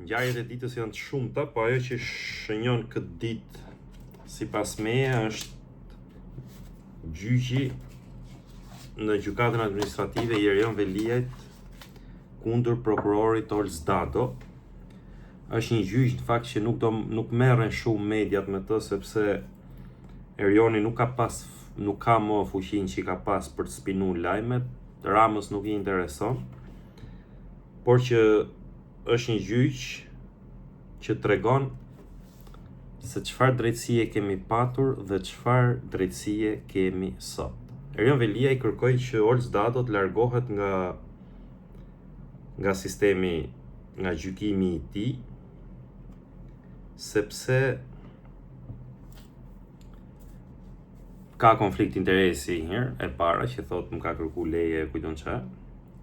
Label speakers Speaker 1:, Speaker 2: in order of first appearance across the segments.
Speaker 1: Ngjarjet e ditës janë të shumta, po ajo që shënjon këtë ditë sipas meje është gjyqi në gjykatën administrative Erion Veliajt kundër prokurorit Olz Dado. Është një gjyq në fakt që nuk merren shumë mediat me të, sepse Erioni nuk ka më fuqinë që ka pas për të spinuar lajmet, Ramës nuk I intereson, por që është një gjyq që tregon se çfarë drejtësie kemi patur dhe çfarë drejtësie kemi sot. Erion Veliaj kërkoi që Olz Dado të largohet nga sistemi, nga gjykimi I tij, sepse ka konflikt interesi herë e para që thotë më ka kërku leje kujton çfarë.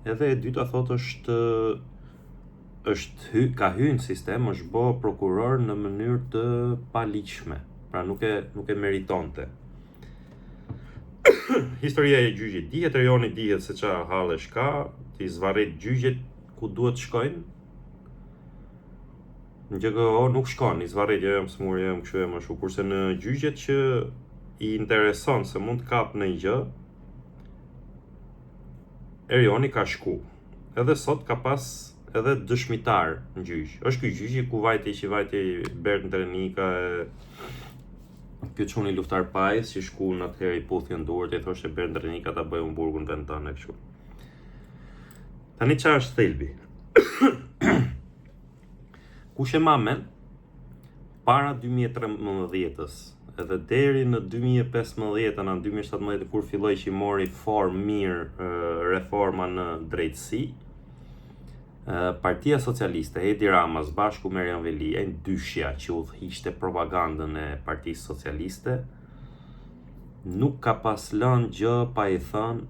Speaker 1: Edhe e dyta thotë ka hyrë në sistem, është bë prokuror në mënyrë të paligjshme, pra nuk e meritonte. Historia e gjyqit dihet, Erioni dihet se çfarë hallesh ka, ti zvarret gjyqet ku duhet shkojnë. Në GGO nuk shkon, I zvarret jam smur, jam kështu jam ashtu, kurse në gjyqet që I intereson se mund të kap në gjë, Erioni ka shku. Edhe sot ka pas edhe dëshmitar në gjyq. Është ky gjyqi ku vajti Bert Ndrenika, ky çuni luftar pajës që shkuan atëherë I puthën duart e thoshte Bert Ndrenika ta bëj unë burgun vend tonë kështu. Tani çfarë është thelbi? Kush e mamen para 2013-s edhe deri në 2015 në 2017 kur filloi që I mori formë mirë reforma në drejtësi, Partia Socialiste, Edi Rama bashku me Erion Veliaj, dyshja që udhëhiqte propagandën e Partisë Socialiste, nuk ka pas lënë gjë pa I thënë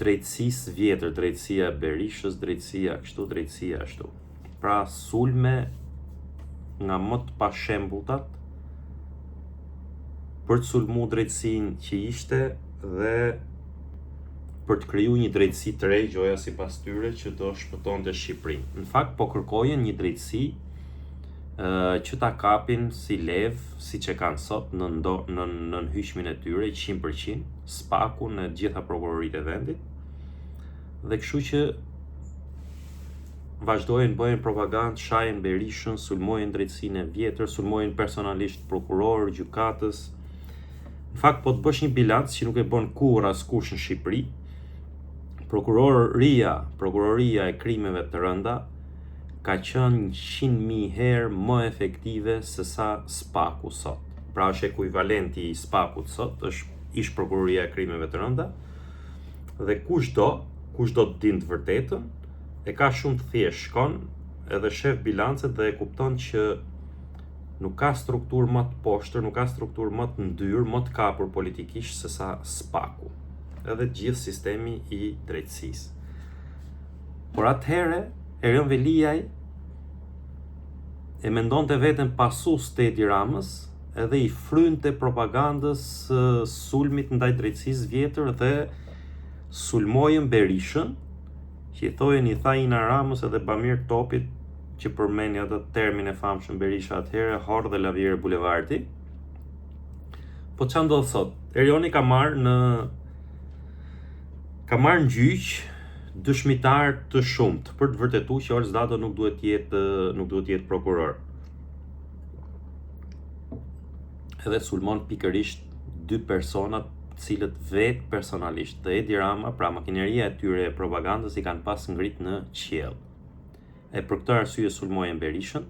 Speaker 1: drejtësisë vjetër, drejtësia e Berishës, drejtësia kështu, drejtësia ashtu. Pra sulme nga më të pashembulltat për të sulmu drejtësinë që ishte dhe për të kriju një drejtësi të re, gjoja sipas tyre që do shpëtonte Shqipërinë. Në fakt po kërkojnë një drejtësi që ta kapin si lev, siç e kanë sot në hyjsmin e tyre 100%, spaku në gjitha prokuroritë e vendit. Dhe kështu që vazhdojnë bëjnë propagandë, shajnë Berishën, sulmojnë drejtësinë e vjetër, sulmojnë personalisht prokuror, gjykatës. Në fakt po të bësh një bilanc që nuk e bën kurrë askush në Shqipëri. Prokuroria e krimeve të rënda ka qenë 100.000 herë më efektive se sa spaku sot. Pra është ekuivalenti I spakut sot, është ish prokuroria e krimeve të rënda. Dhe kushdo të dinë të vërtetën, e ka shumë të thjesht, shkon edhe shef bilancet dhe e kupton që nuk ka strukturë më të poshtër, nuk ka strukturë më të ndyrë, më të kapur politikisht se sa spaku. Edhe gjithë sistemi I drejtësisë. Por atëherë, Erion Veliaj e mendonte veten pasus të Edi Ramës edhe I frynte propagandës sulmit ndaj drejtësisë vjetër dhe sulmojën Berishën, që I tha Ina Ramës edhe Bamir Topit, që përmeni atë termin e famshëm Berisha atëherë, Horr dhe Lavire Bulevardi. Po çfarë ndodh sot? Erioni ka marrë në gjyq dëshmitar të shumt për të vërtetuar që Olz Dado nuk duhet të jetë prokuror. Edhe sulmon pikërisht dy personat cilët vetë personalisht dhe Edi Rama, pra makineria e tyre e propagandës I kanë pas ngrit në qiell. E për këtë arsye sulmojnë Berishën.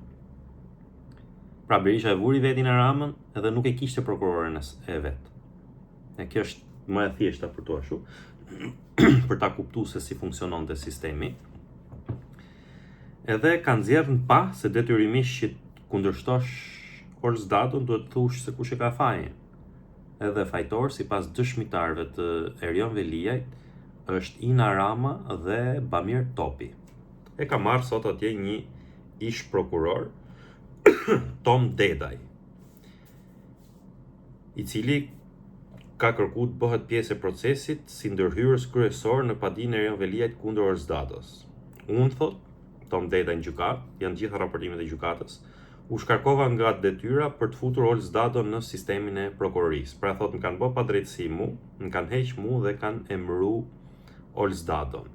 Speaker 1: Pra Berisha e vuri vetin e Ramën edhe nuk e kishte prokurorin e vet. E kjo është më e thjeshta për to ashtu, për ta kuptuar se si funksiononte sistemi. Edhe kanë nxjerrë në pa se detyrimisht që kundërshtosh Olz Dadon duhet të thush se kush e ka fajin. Edhe fajtor sipas dëshmitarëve të Erion Veliajt është Ina Rama dhe Bamir Topi. E ka marrë sot atje një ish prokuror, Tom Dedaj, I cili ka kërkuar të bëhet pjesë e procesit si ndërhyrës kryesor në padinë e Erion Veliajt kundër Olz Dados. Unë thot, Tom Deda në gjykatë, janë gjitha raportimet e gjykatës. U shkarkova nga detyra për të futur Olsdadon në sistemin e prokurorisë. Pra thotë më kanë bë padrejtësi mu, më kanë heq mu dhe kanë emëru Olsdadon.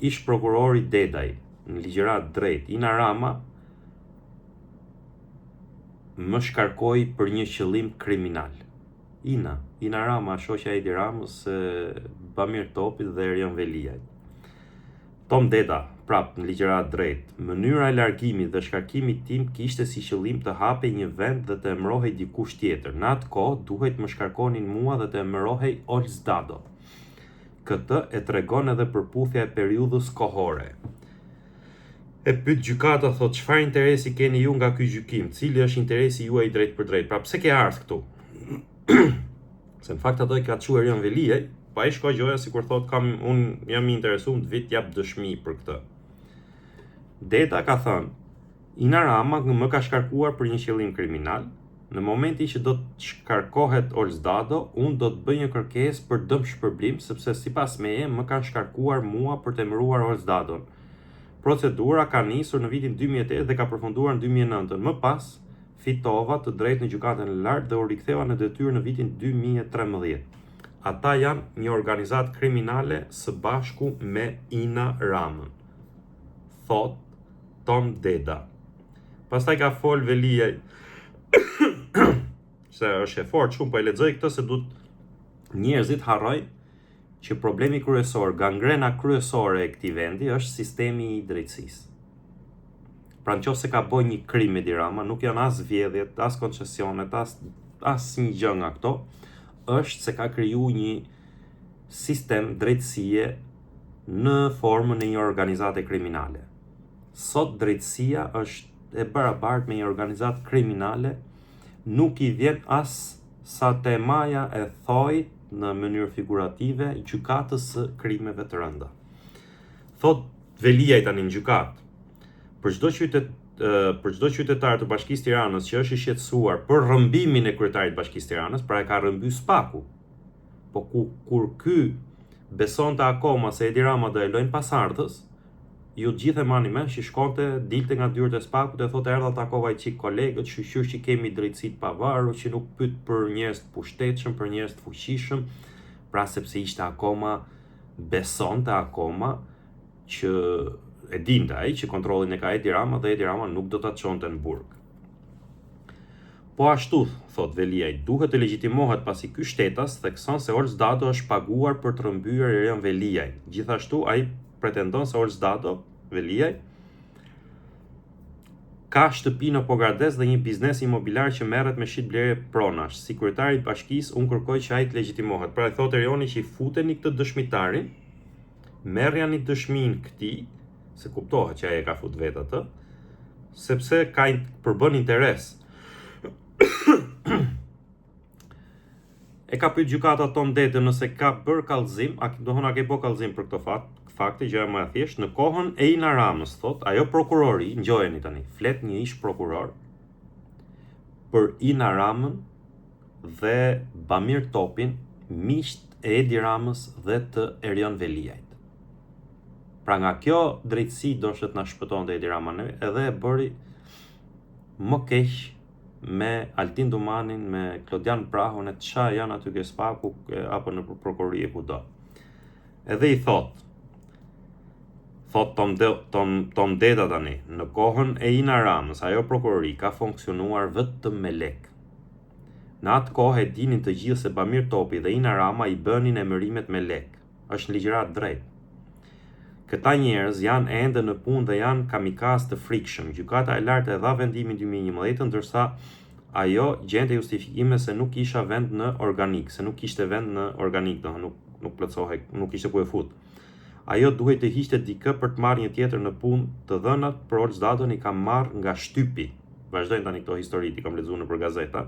Speaker 1: Ish prokurori Dedaj në ligjërat drejt Ina Rama më shkarkoi për një qëllim kriminal. Ina Rama, shoqja e Edi Ramës, Bamir Topit dhe Erion Veliaj. Tom Deda, prap në ligjërat drejt, mënyra e largimit dhe shkarkimit tim kishte si qëllim të hapej një vend dhe të emërohej dikush tjetër. Në atë kohë duhet më shkarkonin mua dhe të emërohej Olsdado. Këtë e tregon edhe përputhja e periudhës kohore. E pyet gjykata, thot, çfarë interesi keni ju nga ky gjykim? Cili është interesi juaj drejt për drejt? Pra pse ke ardhur këtu? Se në fakt ato i ka thënë Erion Veliaj, pa i shkoj gjoja sikur thot unë jam i interesuar të vit jap dëshmi për këtë. Deda ka thënë, Ina Rama më ka shkarkuar për një qëllim kriminal. Në momentin që do të shkarkohet Olsdado, unë do të bëj një kërkesë për dëmshpërblim, sepse sipas meje më kanë shkarkuar mua për të emëruar Olsdadon. Procedura ka nisur në vitin 2008 dhe ka përfunduar në 2009. Më pas fitova të drejtë në gjykatën e lartë dhe u riktheva në detyrë në vitin 2013. Ata janë një organizatë kriminale së bashku me Ina Ramën, thot Tom Deda. Pastaj ka fol Veliaj, se është e fortë shumë, po e lexoj këtë se duhet njerëzit harrojnë që problemi kryesor, gangrena kryesore e këtij vendi është sistemi i drejtësisë. Pra nëse ka bërë një krim Edi Rama, nuk janë as vjedhjet, as koncesionet, as një gjë nga këto, është se ka kriju një sistem drejtësie në formën e një organizate kriminale. Sot drejtësia është e barabartë me një organizatë kriminale, nuk i vjen as sa temaja e thoj në mënyrë figurative gjykatës së krimeve të rënda. Thot Veliaj tani në gjykatë, për çdo qytetar të Bashkisë Tiranës që është i shqetësuar për rrëmbimin e kryetarit të Bashkisë Tiranës, pra e ka rrëmbyer Spaku. Po kur ky besonte akoma se Edi Rama do e lojnë pasardhës, ju gjithë e mani me që shkonte, dilte nga dyert e Spakut e thotë erdha takova i çik kolegët, shqyr që kemi drejtësi të pavarur, që nuk pyet për njerëz të pushtetshëm, për njerëz të fuqishëm, pra sepse ishte akoma, besonte akoma që e dinte ai që kontrollin e ka Edi Rama dhe Edi Rama nuk do ta çonte në burg. Po ashtu, thot Veliaj, duhet të legjitimohet pasi ky shtetas thekson se Olsdado është paguar për të rrëmbyer Erion Veliaj. Gjithashtu ai pretendon se Olsdado, Veliaj, ka shtëpi në Pogradec dhe një biznes imobiliar që merret me shitblerje pronash. Si kryetari i bashkisë, unë kërkoj që ai të legjitimohet. Pra i thotë Erioni që i futeni këtë dëshmitarin, merrjani dëshminë këtij, se kuptohet që ai e ka fut vetë atë, sepse ka përbën interes. E ka pyet gjykata Tom Dedën nëse ka bërë kallëzim, a ke bërë kallëzim për këtë fakti, gjëja më e thjeshtë, në kohën e Ina Ramës, thot, ajo prokurori, ngjojeni tani, flet një ish prokuror për Ina Ramën dhe Bamir Topin, miqt e Edi Ramës dhe të Erion Veliajt. Pra nga kjo drejtësi do shtet na shpëtonte Edi Rama edhe e bëri më keq me Altin Dumanin, me Klodian Prahun, e ç'a janë aty ke Spaku apo në prokurori e kudo. Edhe i thot Tom Deda tani, në kohën e Ina Ramës, ajo prokurori ka funksionuar vetëm me lek. Në atë kohë e dinin të gjithë se Bamir Topi dhe Ina Rama i bënin emërimet me lek. Është në ligjërat drejt. Këta njerëz janë ende në punë dhe janë kamikaz të frikshëm. Gjykata e lartë e dha vendimin 2011, ndërsa ajo gjente justifikime se nuk kisha vend në organik, se nuk kishte vend në organik, nuk plotsohej, nuk kishte ku e fut. Ajo duhet të hiqte dikë për të marrë një tjetër në punë. Të dhënat për Olsdadon i kam marrë nga shtypi. Vazhdojnë tani këto histori, i kam lexuar nëpër gazeta.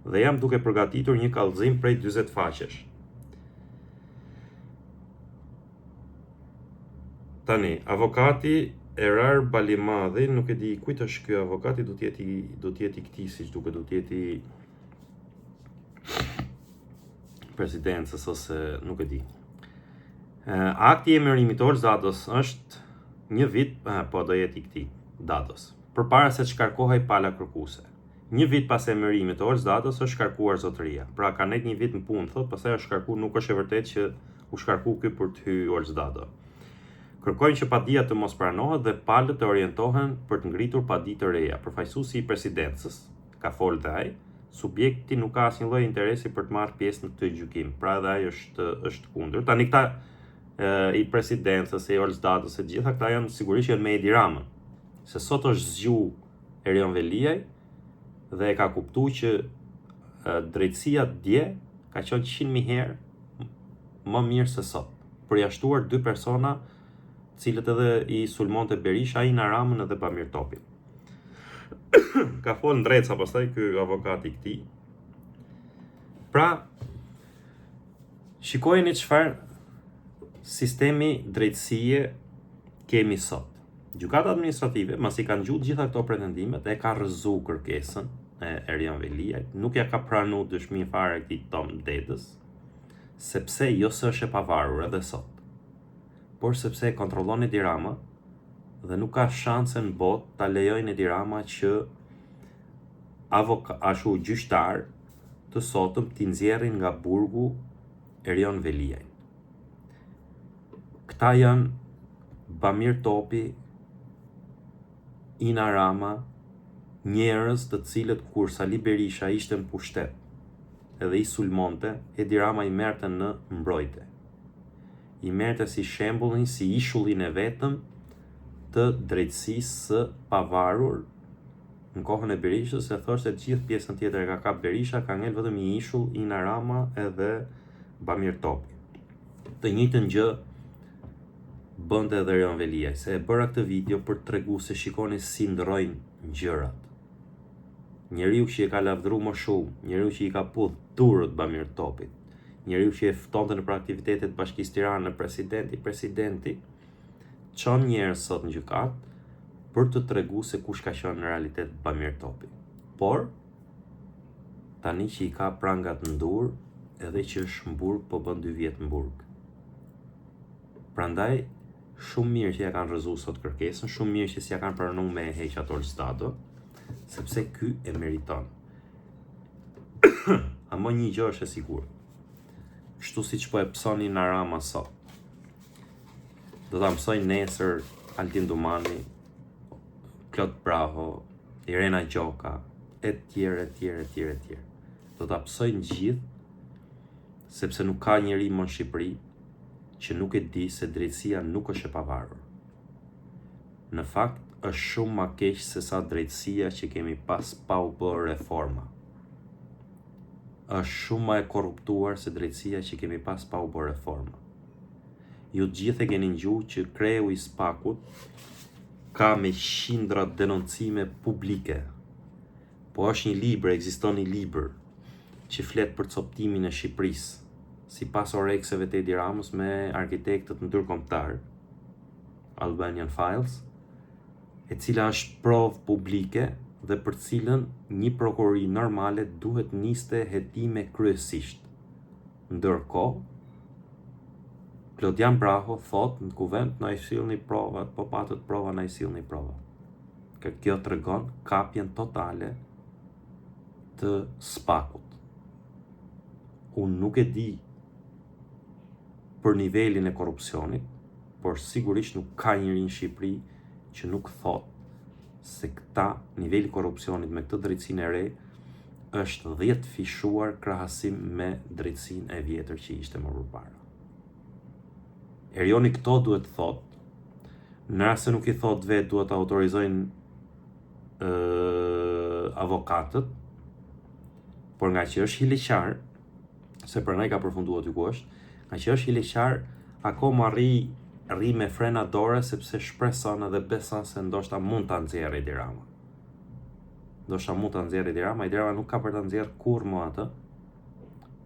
Speaker 1: Dhe jam duke përgatitur një kallëzim prej 40 faqesh. Tani, avokati Erar Balimadhi, nuk e di kujt është ky avokati, do të jeti këtij, siç duket, do të jeti presidencës ose nuk e di. Akti i emërimit të Olsdados është një vit, po do jetë i këtij Dados. Përpara se të shkarkohej pala kërkuese. Një vit pas emërimit të Olz Dados është shkarkuar zotëria. Pra ka net një vit në punë, thot, pastaj është shkarkuar, nuk është e vërtetë që u shkarku ky për të hyrë Olz Dado. Kërkojnë që padia të mos pranohet dhe palët të orientohen për të ngritur padi të reja. Përfaqësuesi i presidencës ka folë dhe ai, subjekti nuk ka asnjë lloj interesi për të marrë pjesë në këtë gjykim. Pra edhe ai është kundër. Tani këta i presidencës, e Olz Dados, e gjitha këta janë sigurisht janë me Edi Ramën. Se sot është zgju Erion Veliaj dhe e ka kuptuar që drejtësia dje ka qenë 100.000 herë më mirë se sot. Përjashtuar dy persona, cilët edhe i sulmonte Berisha, Ina Ramën edhe Bamir Topin. Ka folë Ndreca pastaj ky avokati i këtij. Pra, shikojeni çfarë sistemi drejtësie kemi sot. Gjykata administrative, masi kanë gjuajtur gjitha këto pretendimet, e ka rrëzuar kërkesën e Erion Veliajt, nuk ja ka pranuar dëshminë fare këtij Tom Dedës, sepse jo se është e pavarur edhe sot, por sepse e kontrollon Edi Rama dhe nuk ka shanse në botë ta lejojnë Edi Rama që ashtu gjyqtar të sotëm t'i nxjerrin nga burgu Erion Veliajt. Këta janë Bamir Topi, Ina Rama, njerëz të cilët kur Sali Berisha ishte në pushtet edhe i sulmonte, Edi Rama i merrte në mbrojtje. I merrte si shembullin, si ishullin e vetëm të drejtësisë së pavarur në kohën e Berishës, e thoshte gjithë pjesën tjetër e ka kap Berisha, ka ngel vetëm i ishull Ina Rama edhe Bamir Topi. Të njëjtën gjë bënte edhe Erion Veliaj, se e bëra këtë video për të treguar se shikoni si ndrojnë gjërat. Njeriu që e ka lavdëruar më shumë, njeriu që i ka pudh durrët Bamir Topit, njeriu që e ftonte në aktivitetet Bashkisë Tiranë në presidenti, çon njerëz sot në gjykat për të treguar se kush ka qenë në realitet Bamir Topi. Por tani që i ka prangat në dur, edhe që është në burg, po bën 2 vjet në burg. Prandaj shumë mirë që ja kanë rrëzuar sot kërkesën, shumë mirë që s'ja kanë pranuar me heq ato Olz Dado, sepse ky e meriton. Amo një gjë është e sigurt. Kështu siç po e psoni Ina Rama sot, do ta mësoj nesër Altin Dumani, Klot Braho, Irena Gjoka, etj. Do ta psojnë gjithë, sepse nuk ka njeri më në Shqipëri që nuk e di se drejtësia nuk është e pavarur. Në fakt, është shumë ma keq se sa drejtësia që kemi pas pa u bërë reforma. Është shumë ma e korruptuar se drejtësia që kemi pas pa u bërë reforma. Ju gjithë e keni ngjuar që kreu i Spakut ka me qindra denoncime publike. Po është një libër, ekziston një libër që flet për coptimin e Shqipërisë, sipas orekseve të Edi Ramës me arkitektët ndërkombëtar, Albanian Files, e cila është provë publike dhe për cilën një prokurori normale duhet niste hetime kryesisht. Ndërkohë, Klodian Braho thot në kuvent na i sillni provat, po patët prova na i sillni provat. Kjo tregon kapjen totale të Spakut. Unë nuk e di për nivelin e korrupsionit, por sigurisht nuk ka njëri në Shqipëri që nuk thot se këta niveli i korrupsionit me këtë drejtësinë e re është 10 fishuar krahasim me drejtësinë e vjetër që ishte më përpara. Erioni këto duhet thot, në rast se nuk i thot vetë duhet autorizojnë avokatët, por nga që është hileqar, se për ne ka përfunduar ty ku është, nga që është hileqar, akoma rri me frena dore sepse shpreson edhe beson se ndoshta mund ta nxjerrë Edi Rama. Edi Rama nuk ka për ta nxjerrë kurrë më atë,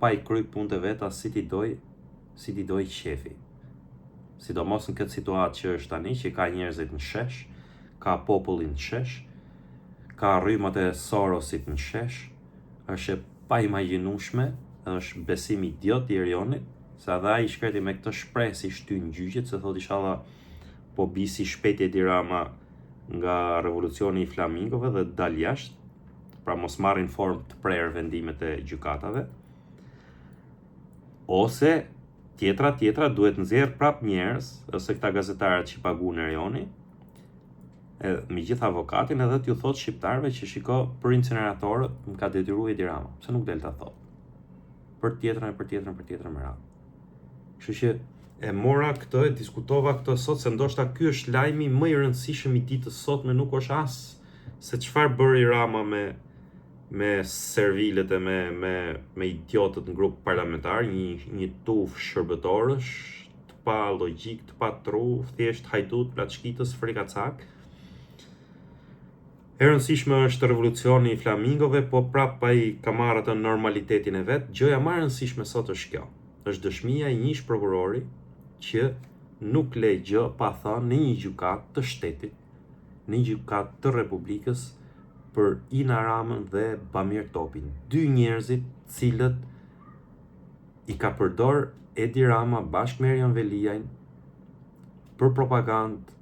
Speaker 1: pa i kry punët e veta si ti doj shefi. Sidomos në këtë situatë që është tani, që ka njerëzit në shesh, ka popullin në shesh, ka rrymat e Sorosit në shesh, është e pa imagjinueshme, është besim idiot i Erionit, se edhe ai shkreti me këtë shpresë i shtyn gjyqet, se thot inshallah po bisi shpejt Edi Rama nga revolucioni i flamingove dhe dal jashtë, pra mos marrin formë të prerë vendimet e gjykatave, ose tjetra duhet nxjerr prap njerëz, ose këta gazetarët që paguën Erioni, me gjithë avokatin edhe t'ju thot shqiptarëve që shiko për incineratorët më ka detyruar Edi Rama, pse nuk del ta thot. Për tjetrën me radhë. Kështu që e mora këtë, e diskutova këtë sot, se ndoshta ky është lajmi më i rëndësishëm i ditës sot, me nuk është as se çfarë bëri Rama me servilet e me idiotët në grup parlamentar, një tuf shërbëtorësh, të pa logjik, të pa tru, thjesht hajdut, plaçkitës, frikacak. E rëndësishme është revolucioni i flamingove, po prap ai ka marrë atë normalitetin e vet. Gjëja më e rëndësishme sot është kjo. Është dëshmia e një ish prokurori që nuk le gjë pa thënë në një gjykatë të shtetit, në një gjykatë të Republikës, për Ina Ramën dhe Bamir Topin, dy njerëzit cilët i ka përdor Edi Rama bashkë me Erion Veliajn për propagandë,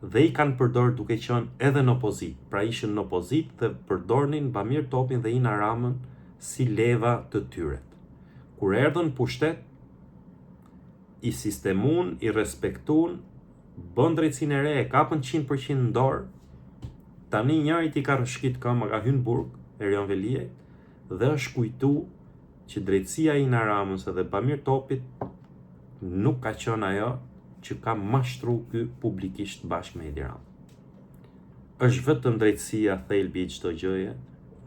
Speaker 1: dhe i kanë përdor duke qenë edhe në opozit, pra ishin në opozit dhe përdornin Bamir Topin dhe Ina Ramën si leva të tyre. Kur erdhën pushtet, i sistemun, i respektun, bën drejtsinë e re, e kapën 100% në dorë. Tani njëri ti ka rëshkit këmbë, ka hyrë në burg, Erion Veliaj, dhe është kujtu që drejtësia e Ina Ramës dhe Bamir Topit nuk ka qenë ajo që ka mashtru ky publikisht bashkë me Edi Rama. Është vetëm drejtësia thelbi i çdo gjëje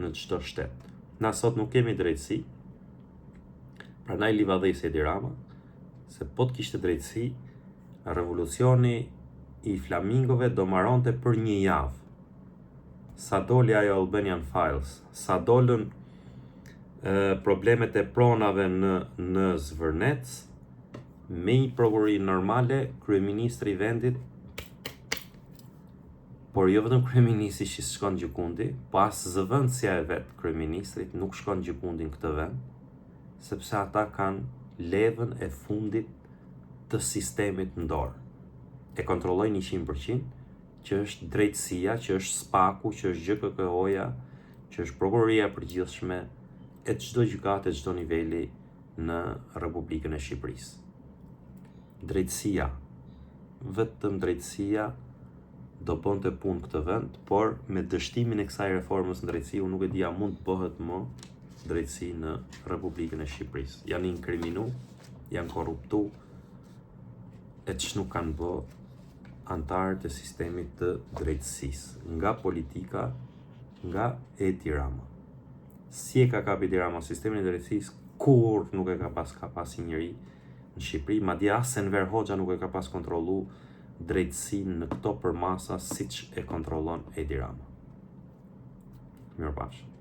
Speaker 1: në çdo shtet. Na sot nuk kemi drejtësi, prandaj livadhes Edi Rama, se po të kishte drejtësi, revolucioni i flamingove do maronte për një javë. Sa doli ajo Albanian Files, sa dolën problemet e pronave në Zvërnec, me një prokurori normale, kryeministri i vendit, por jo vetëm kryeministri që shkon gjykundi, po as zëvendësja e vet kryeministrit nuk shkon gjykundi në këtë vend, sepse ata kanë levën e fundit të sistemit në dorë. E kontrollojnë 100%, që është drejtësia, që është SPAK-u, që është GKK-ja, që është prokuroria e përgjithshme e çdo gjykate, çdo niveli në Republikën e Shqipërisë. Drejtësia, vetëm drejtësia do bënte punë këtë vend, por me dështimin e kësaj reformës në drejtësi, unë nuk e dija mund të bëhet më drejtësi në Republikën e Shqipërisë. Janë inkriminu, janë korruptu, e që nuk kanë bë antarët e sistemit të drejtësisë, nga politika, nga Edi Rama. Si e ka kap Edi Rama sistemin e drejtësisë, kur nuk e ka pas njëri në Shqipëri, madje as Enver Hoxha nuk e ka pas kontrollu drejtësinë në këto përmasa siç e kontrollon Edi Rama. Mirupafshim.